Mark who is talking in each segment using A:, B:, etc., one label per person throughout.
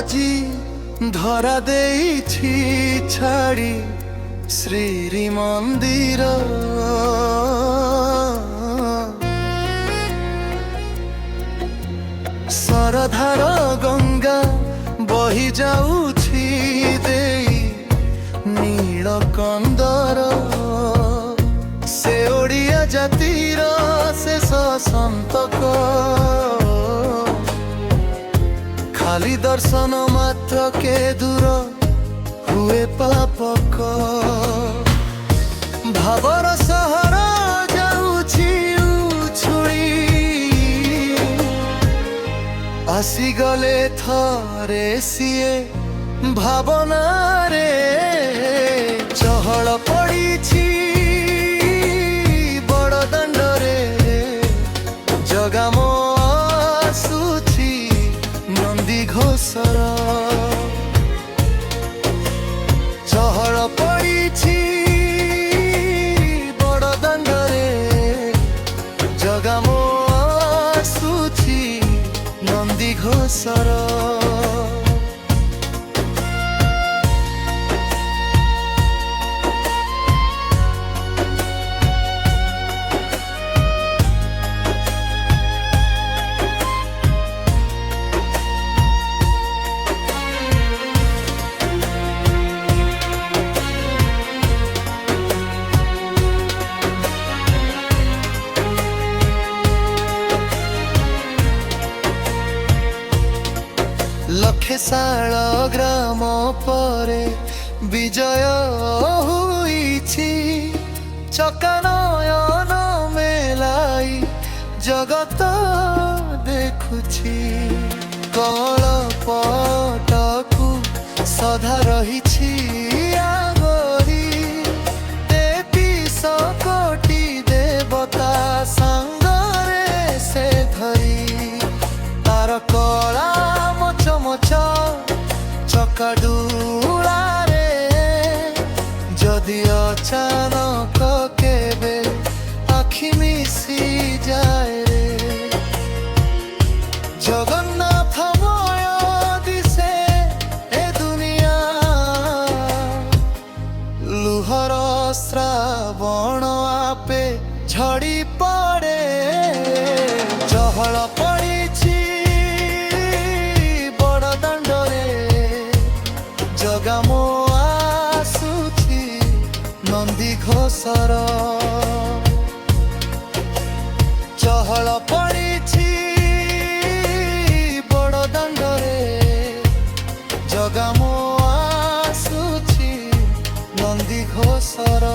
A: আজি ধরা দেইছি ছাড়ি শ্রী মন্দির ସରଧାର ଗଙ୍ଗା ବହି ଯାଉଛି ଦେଇ ନୀଳ କନ୍ଦର ସେ ଓଡ଼ିଆ ଜାତିର ଶେଷ ସନ୍ତକ ଖାଲି ଦର୍ଶନ ମାତ୍ର କେ ଦୂର ହୁଏ ପାପକ ଭାବର ସହର ଯାଉଛି ଉଛୁଳି ଆସିଗଲେ ଥରେ ସିଏ ଭାବନାରେ ଚହଳ ପଡ଼ିଛି ବଡ଼ ଦାଣ୍ଡରେ ଜଗାମ ଆସୁଛି ନନ୍ଦୀ ଘୋଷର ଚହଳ ପଡ଼ିଛି ବଡ଼ ଦାଣ୍ଡରେ ଜଗାମ ଆସୁଛି ନନ୍ଦୀ ଘୋଷର লক্ষেশাଳ গ্রাম পরে বিজয় হইছি চকানয়ন মেলাই জগত দেখুছি কল পটকু সদা রহিছি আগরি তেপিশ কোটি দেবতা সাଙ୍ଗরে সে ধরি তার কলা চমচ চকাডুলারে যদি অচানক কেবে আখি মিশি যায় রে জগন্নাথময় দিশে এ দুনিয়া লুহর শ্রাবণ আপে ঝড়ি পড়ে চহল পড়িছি জগাম আସୁଛି ନନ୍ଦୀ ଘୋଷର ଚହଳ ପଡ଼ିଛି ବଡ଼ ଦାଣ୍ଡରେ ଜଗାମ ଆସୁଛି ନନ୍ଦୀ ଘୋଷର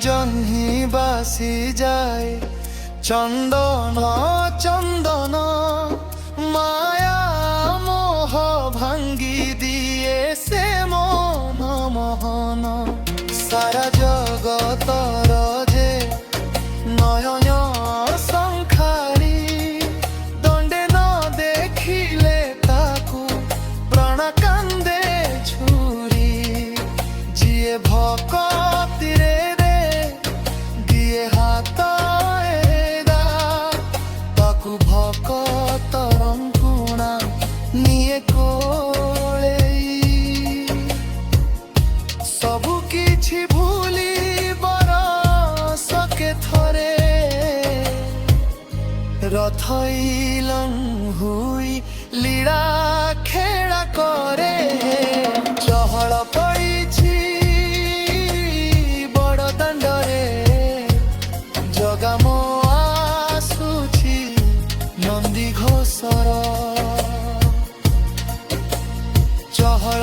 A: জহ্নি বাসি যায় চন্দন চন্দন মায়া মোহ ভাঙ্গি দিয়ে সে মন মোহন সারা জগতর যে নয়ন সংখারি দণ্ডে ন দেখিলে তাকু প্রাণ কান্দে ঝুরি যিয়ে ভকতিরে তাকু ভকতরঙ্কুণা নিয়ে কোলেই সবু কিছু ভুলি বরসকে থরে রথইলং হুই লীলা খেলা করে চহল পড়িছি বড় দাণ্ডরে জগাম আସୁଛି নন্দী ঘোষর চহল